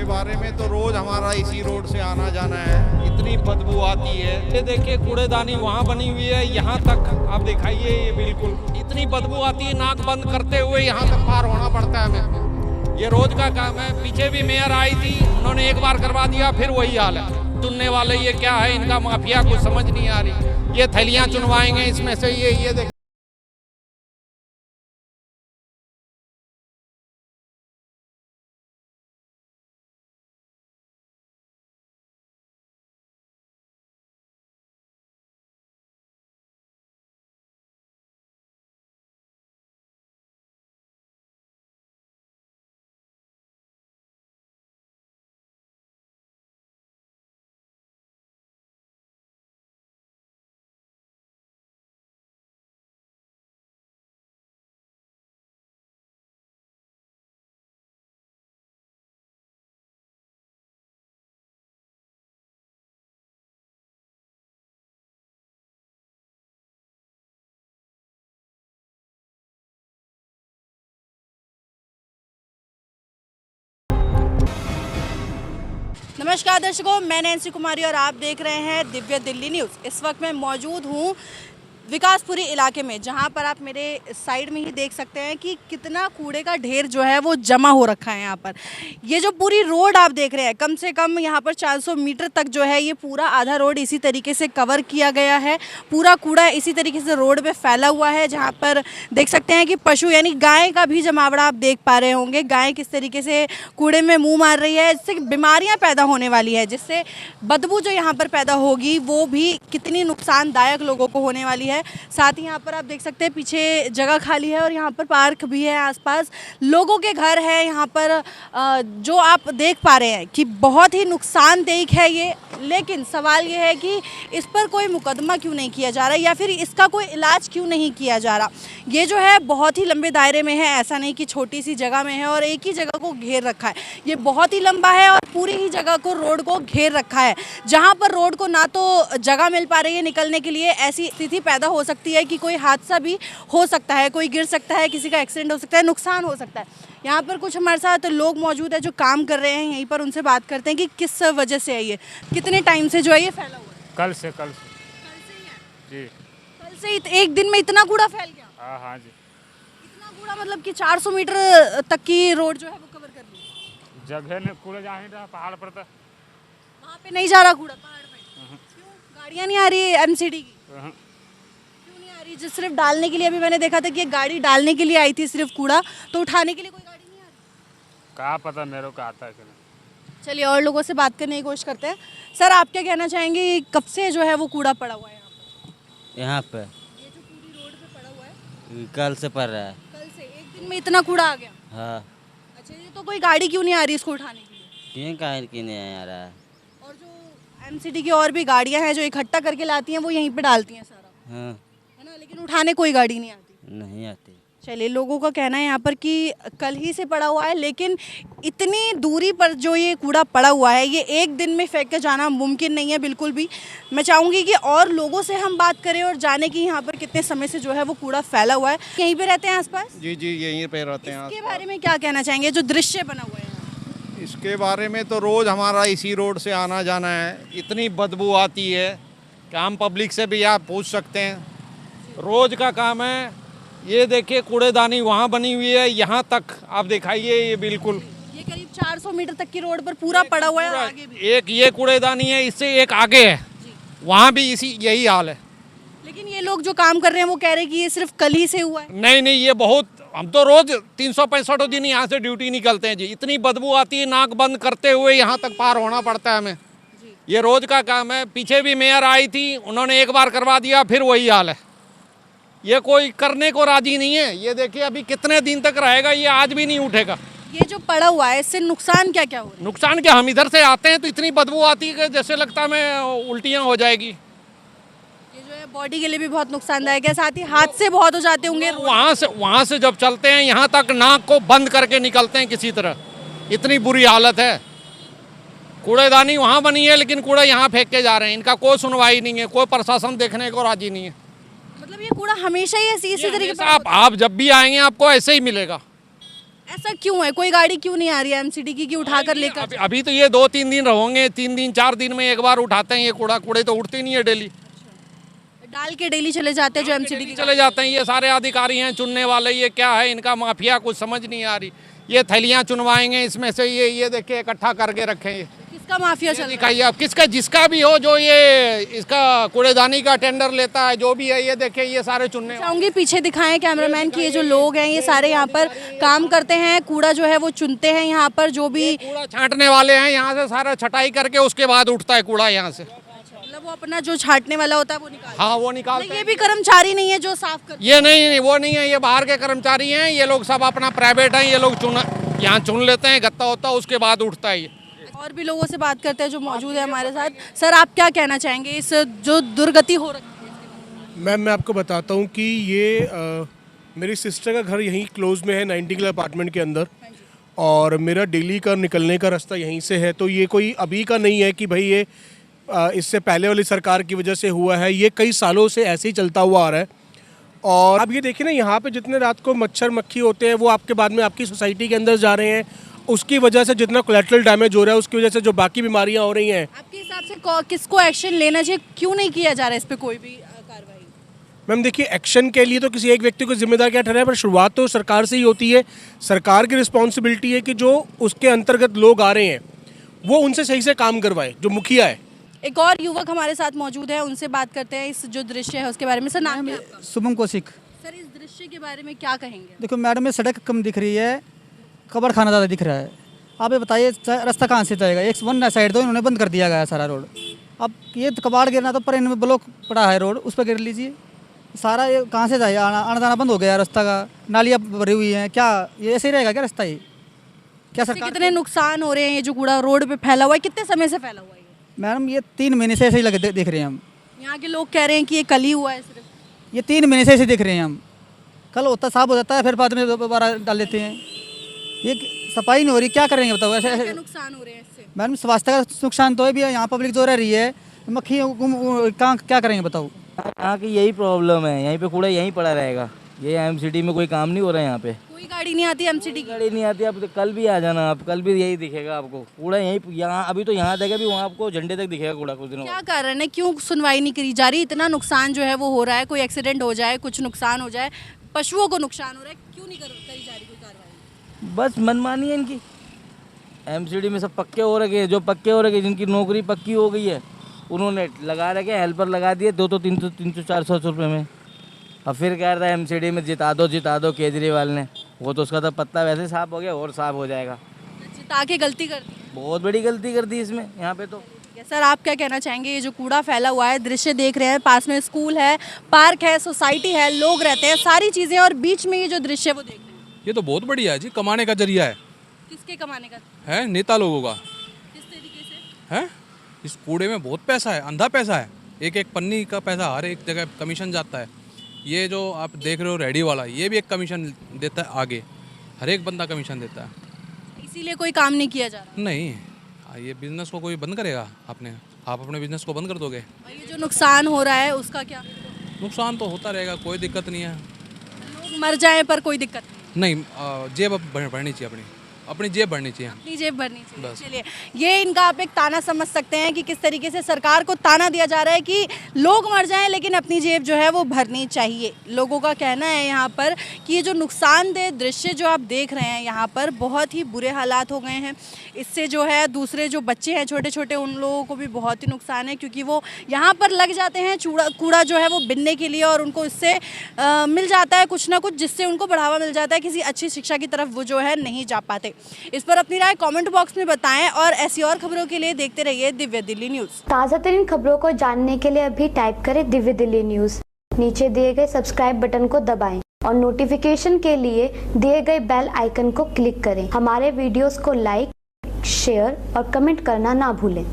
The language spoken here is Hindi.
बारे में तो रोज हमारा इसी रोड से आना जाना है। इतनी बदबू आती है। ये देखिए कूड़ेदानी वहाँ बनी हुई है, यहाँ तक आप दिखाइए, ये बिल्कुल इतनी बदबू आती है, नाक बंद करते हुए यहाँ तक पार होना पड़ता है हमें। ये रोज का काम है। पीछे भी मेयर आई थी, उन्होंने एक बार करवा दिया, फिर वही हाल है। चुनने वाले ये क्या है, इनका माफिया कुछ समझ नहीं आ रही। ये थैलियाँ चुनवाएंगे इसमें से, ये देखिए। नमस्कार दर्शकों, मैं नैन्सी कुमारी और आप देख रहे हैं दिव्य दिल्ली न्यूज़। इस वक्त मैं मौजूद हूँ विकासपुरी इलाके में, जहाँ पर आप मेरे साइड में ही देख सकते हैं कि कितना कूड़े का ढेर जो है वो जमा हो रखा है यहाँ पर। ये जो पूरी रोड आप देख रहे हैं, कम से कम यहाँ पर 400 मीटर तक जो है ये पूरा आधा रोड इसी तरीके से कवर किया गया है। पूरा कूड़ा इसी तरीके से रोड पे फैला हुआ है, जहाँ पर देख सकते हैं कि पशु यानी गाय का भी जमावड़ा आप देख पा रहे होंगे। गाय किस तरीके से कूड़े में मुँह मार रही है, इससे बीमारियाँ पैदा होने वाली है, जिससे बदबू जो यहाँ पर पैदा होगी वो भी कितनी नुकसानदायक लोगों को होने वाली है। साथ ही यहाँ पर आप देख सकते हैं पीछे जगह खाली है और यहाँ पर पार्क भी है, आसपास लोगों के घर है। यहाँ पर जो आप देख पा रहे हैं कि बहुत ही नुकसानदेह है ये। लेकिन सवाल ये है कि इस पर कोई मुकदमा क्यों नहीं किया जा रहा या फिर इसका कोई इलाज क्यों नहीं किया जा रहा। ये जो है बहुत ही लंबे दायरे में है, ऐसा नहीं कि छोटी सी जगह में है और एक ही जगह को घेर रखा है। ये बहुत ही लंबा है और पूरी ही जगह को, रोड को घेर रखा है, जहाँ पर रोड को ना तो जगह मिल पा रही है निकलने के लिए। ऐसी स्थिति पैदा हो सकती है कि कोई हादसा भी हो सकता है, कोई गिर सकता है, किसी का एक्सीडेंट हो सकता है, नुकसान हो सकता है। यहाँ पर कुछ हमारे साथ लोग मौजूद है जो काम कर रहे हैं यहीं पर, उनसे बात करते हैं कि किस वजह से है ये, कितने टाइम से जो है ये फैला हुआ है। कल से ही है जी। कल से एक दिन में इतना कूड़ा फैल गया? हाँ जी। इतना कूड़ा मतलब कि 400 मीटर तक की रोड जो है वो कवर कर ली। जगह ने कूड़ा जा नहीं रहा, पहाड़ पर था, वहाँ पे नहीं जा रहा कूड़ा, पहाड़ पे क्यों? गाड़ियाँ नहीं आ रही है एमसीडी की? क्यों नहीं आ रही? जो सिर्फ डालने के लिए, अभी मैंने देखा था कि एक गाड़ी डालने के लिए आई थी सिर्फ कूड़ा, तो उठाने के लिए कोई गाड़ी नहीं आ रही। कहाँ पता मेरे को आता है कि नहीं। चलिए और लोगों से बात करने की कोशिश करते हैं। सर, आप क्या कहना चाहेंगे, कब से जो है वो कूड़ा पड़ा हुआ है यहाँ पे? ये जो पूरी रोड पे पड़ा हुआ है कल से पड़ रहा है। कल से एक दिन में इतना कूड़ा आ गया? हाँ। अच्छा, ये तो कोई गाड़ी क्यों नहीं आ रही इसको उठाने के लिए? क्यों कहीं की नहीं आ रहा है? और जो एमसीडी की और भी गाड़ियां हैं जो इकट्ठा करके लाती हैं वो यहीं पे डालती हैं सारा, हाँ। है ना, लेकिन उठाने कोई गाड़ी नहीं आती। नहीं आती। चलिए, लोगों का कहना है यहाँ पर कि कल ही से पड़ा हुआ है, लेकिन इतनी दूरी पर जो ये कूड़ा पड़ा हुआ है ये एक दिन में फेंक के जाना मुमकिन नहीं है बिल्कुल भी। मैं चाहूँगी कि और लोगों से हम बात करें और जाने कि यहाँ पर कितने समय से जो है वो कूड़ा फैला हुआ है। यहीं पे रहते हैं आसपास? जी जी, यहीं पे रहते हैं। इसके बारे में क्या कहना चाहेंगे, जो दृश्य बना हुआ है यहाँ? इसके बारे में तो रोज हमारा इसी रोड से आना जाना है। इतनी बदबू आती है कि हम पब्लिक से भी आप पूछ सकते हैं, रोज का काम है। ये देखिए कूड़ेदानी वहाँ बनी हुई है, यहाँ तक आप दिखाइए, ये बिल्कुल ये करीब 400 मीटर तक की रोड पर पूरा पड़ा हुआ है। आगे भी एक ये कूड़ेदानी है, इससे एक आगे है, वहाँ भी यही हाल है। लेकिन ये लोग जो काम कर रहे हैं वो कह रहे हैं कि ये सिर्फ कल ही से हुआ है। नहीं नहीं, ये बहुत, हम तो रोज 365 दिन यहाँ से ड्यूटी निकलते हैं जी। इतनी बदबू आती है, नाक बंद करते हुए यहाँ तक पार होना पड़ता है हमें। ये रोज का काम है। पीछे भी मेयर आई थी, उन्होंने एक बार करवा दिया, फिर वही हाल है। ये कोई करने को राजी नहीं है। ये देखिए अभी कितने दिन तक रहेगा, ये आज भी नहीं उठेगा। ये जो पड़ा हुआ है इससे नुकसान क्या क्या हो रहा है? नुकसान क्या, हम इधर से आते हैं तो इतनी बदबू आती है कि जैसे लगता है हमें उल्टियाँ हो जाएगी। ये जो है बॉडी के लिए भी बहुत नुकसानदायक है, साथ ही हादसे बहुत हो जाते होंगे। वहाँ से जब चलते हैं यहाँ तक नाक को बंद करके निकलते हैं किसी तरह, इतनी बुरी हालत है। कूड़ेदानी वहाँ बनी है लेकिन कूड़ा यहाँ फेंक के जा रहे हैं, इनका कोई सुनवाई नहीं है, कोई प्रशासन देखने को राजी नहीं है। मतलब ये कूड़ा हमेशा ही इसी तरीके से आप जब भी आएंगे आपको ऐसे ही मिलेगा। ऐसा क्यों है? कोई गाड़ी क्यों नहीं आ रही है एमसीडी की कि उठाकर लेकर? अभी तो ये 2-3 दिन रहोगे, 3 दिन 4 दिन में एक बार उठाते हैं ये कूड़े तो उठते नहीं है डेली, डाल के डेली चले जाते हैं जो एमसीडी की। चले जाते हैं। ये सारे अधिकारी हैं चुनने वाले, ये क्या है इनका माफिया, कुछ समझ नहीं आ रही। ये थैलियां चुनवाएंगे इसमें से, ये देखिए इकट्ठा करके रखे। किसका माफिया चल रहा है? दिखाइए आप किसका, जिसका भी हो, जो ये इसका कूड़ेदानी का टेंडर लेता है, जो भी है, ये देखिए ये सारे चुनने वाले। चाहूंगी पीछे दिखाएं कैमरामैन कि ये जो लोग हैं ये सारे यहाँ पर काम करते हैं, कूड़ा जो है वो चुनते हैं यहाँ पर, जो भी कूड़ा छांटने वाले हैं। यहाँ से सारा छटाई करके उसके बाद उठता है कूड़ा यहाँ से। मतलब वो अपना जो छांटने वाला होता है वो निकालते हाँ वो हैं। निकालते ये भी कर्मचारी नहीं है जो साफ करते ये नहीं, वो नहीं है, ये बाहर के कर्मचारी हैं। ये लोग सब अपना प्राइवेट हैं, ये लोग यहाँ चुन लेते हैं, गत्ता होता है, उसके बाद उठता है ये। हैं। और भी लोगों से बात करते हैं जो मौजूद है हमारे साथ। सर आप क्या कहना चाहेंगे इस जो दुर्गति हो रही है? मैम मैं आपको बताता हूँ कि ये मेरी सिस्टर का घर यहीं क्लोज में है, 90 अपार्टमेंट के अंदर, और मेरा डेली का निकलने का रास्ता यहीं से है। तो ये कोई अभी का नहीं है कि भाई ये इससे पहले वाली सरकार की वजह से हुआ है, ये कई सालों से ऐसे ही चलता हुआ आ रहा है। और आप ये देखिए ना, यहाँ पे जितने रात को मच्छर मक्खी होते हैं वो आपके बाद में आपकी सोसाइटी के अंदर जा रहे हैं, उसकी वजह से जितना कोलेटरल डैमेज हो रहा है उसकी वजह से जो बाकी बीमारियाँ हो रही हैं। आपके हिसाब से किसको एक्शन लेना चाहिए, क्यों नहीं किया जा रहा है इस पर कोई भी कार्रवाई? मैम देखिए, एक्शन के लिए तो किसी एक व्यक्ति को जिम्मेदार क्या ठहराए, पर शुरुआत तो सरकार से ही होती है। सरकार की रिस्पॉन्सिबिलिटी है कि जो उसके अंतर्गत लोग आ रहे हैं वो उनसे सही से काम करवाए, जो मुखिया है। एक और युवक हमारे साथ मौजूद है, उनसे बात करते हैं इस जो दृश्य है उसके बारे में। सर नाम क्या है आपका? शुभम कौशिक। सर इस दृश्य के बारे में क्या कहेंगे? देखो मैडम, ये सड़क कम दिख रही है, कब्र खाना ज़्यादा दिख रहा है। आप ये बताइए रास्ता कहाँ से जाएगा? एक वन साइड तो इन्होंने बंद कर दिया गया है सारा रोड। अब ये तो कबाड़ गिरना तो पर इनमें ब्लॉक पड़ा है रोड, उस पर गिर लीजिए। सारा ये कहाँ से जाए? आना जाना बंद हो गया रास्ता का, नालियाँ भरी हुई हैं। क्या ये ऐसे ही रहेगा क्या रास्ता? ये क्या इससे सरकार? कितने नुकसान हो रहे हैं? ये जो कूड़ा रोड पे फैला हुआ है कितने समय से फैला हुआ है? मैडम ये 3 महीने से ऐसे ही लगे देख रहे हैं हम। यहाँ के लोग कह रहे हैं कि ये कल ही हुआ है सिर्फ। ये 3 महीने से ऐसे देख रहे हैं हम। कल होता साफ हो जाता है, फिर बाद में दोबारा डाल देते हैं। ये सफाई नहीं हो रही, क्या करेंगे बताओ? ऐसे क्या ऐसे नुकसान हो रहे हैं इससे? मैडम स्वास्थ्य का नुकसान तो है भी, यहाँ पब्लिक जो रह रही है, मक्खी कहाँ क्या करेंगे बताओ? यहाँ की यही प्रॉब्लम है, यहीं पे कूड़ा यहीं पड़ा रहेगा। ये एमसीडी में कोई काम नहीं हो रहा है यहाँ पे, कोई गाड़ी नहीं आती एमसीडी की? गाड़ी नहीं आती। अब तो कल भी आ जाना आप, कल भी यही दिखेगा आपको कूड़ा यहीं। यहाँ अभी तो यहाँ देगा भी, वहाँ आपको झंडे तक दिखेगा कूड़ा कुछ दिनों क्या कारण है, क्यों सुनवाई नहीं करी जा रही? इतना नुकसान जो है वो हो रहा है, कोई एक्सीडेंट हो जाए, कुछ नुकसान हो जाए, पशुओं को नुकसान हो रहा है, क्यों नहीं करी जा रही कोई कार्रवाई? बस मनमानी है इनकी। एमसीडी में सब पक्के हो रखे हैं, जो पक्के हो रखे हैं, जिनकी नौकरी पक्की हो गई है, उन्होंने लगा रखे हेल्पर लगा दिए 200-300 400 रुपये में। अब फिर कह रहा है एमसीडी में जिता दो केजरीवाल ने। वो तो उसका तो पत्ता वैसे साफ हो गया और साफ हो जाएगा। जिता के गलती कर दी। बहुत बड़ी गलती कर दी इसमें यहाँ पे तो। सर आप क्या कहना चाहेंगे? ये जो कूड़ा फैला हुआ है, दृश्य देख रहे हैं, पास में स्कूल है, पार्क है, सोसाइटी है, लोग रहते हैं, सारी चीज़ें, और बीच में ये जो दृश्य वो देख रहे हैं। ये तो बहुत बढ़िया है जी, कमाने का जरिया है। किसके कमाने का? है नेता लोगों का। किस तरीके से? है इस कूड़े में बहुत पैसा है, अंधा पैसा है। एक एक पन्नी का पैसा हर एक जगह कमीशन जाता है। ये जो आप देख रहे हो रेडी वाला, ये भी एक कमीशन देता है आगे, हर एक बंदा कमीशन देता है। इसीलिए कोई काम नहीं किया जा रहा। नहीं, ये बिजनेस को कोई बंद करेगा? आप अपने बिजनेस को बंद कर दोगे? और ये जो नुकसान हो रहा है उसका क्या? नुकसान तो होता रहेगा, कोई दिक्कत नहीं है। लोग मर जाएं पर कोई दिक्कत नहीं। नहीं, जेब बढ़नी चाहिए, अपनी जेब बढ़नी चाहिए। अपनी जेब भरनी चाहिए। बस। चलिए, ये इनका आप एक ताना समझ सकते हैं कि किस तरीके से सरकार को ताना दिया जा रहा है कि लोग मर जाएं लेकिन अपनी जेब जो है वो भरनी चाहिए। लोगों का कहना है यहाँ पर कि ये जो नुकसानदेह दृश्य जो आप देख रहे हैं यहाँ पर, बहुत ही बुरे हालात हो गए हैं। इससे जो है दूसरे जो बच्चे हैं छोटे छोटे, उन लोगों को भी बहुत ही नुकसान है, क्योंकि वो यहाँ पर लग जाते हैं कूड़ा जो है वो बिनने के लिए, और उनको इससे मिल जाता है कुछ ना कुछ, जिससे उनको बढ़ावा मिल जाता है, किसी अच्छी शिक्षा की तरफ वो जो है नहीं जा पाते। इस पर अपनी राय कमेंट बॉक्स में बताएं, और ऐसी और खबरों के लिए देखते रहिए दिव्य दिल्ली न्यूज़। ताज़ा तरीन खबरों को जानने के लिए अभी टाइप करें दिव्य दिल्ली न्यूज़। नीचे दिए गए सब्सक्राइब बटन को दबाएं और नोटिफिकेशन के लिए दिए गए बेल आइकन को क्लिक करें। हमारे वीडियोस को लाइक, शेयर और कमेंट करना ना भूलें।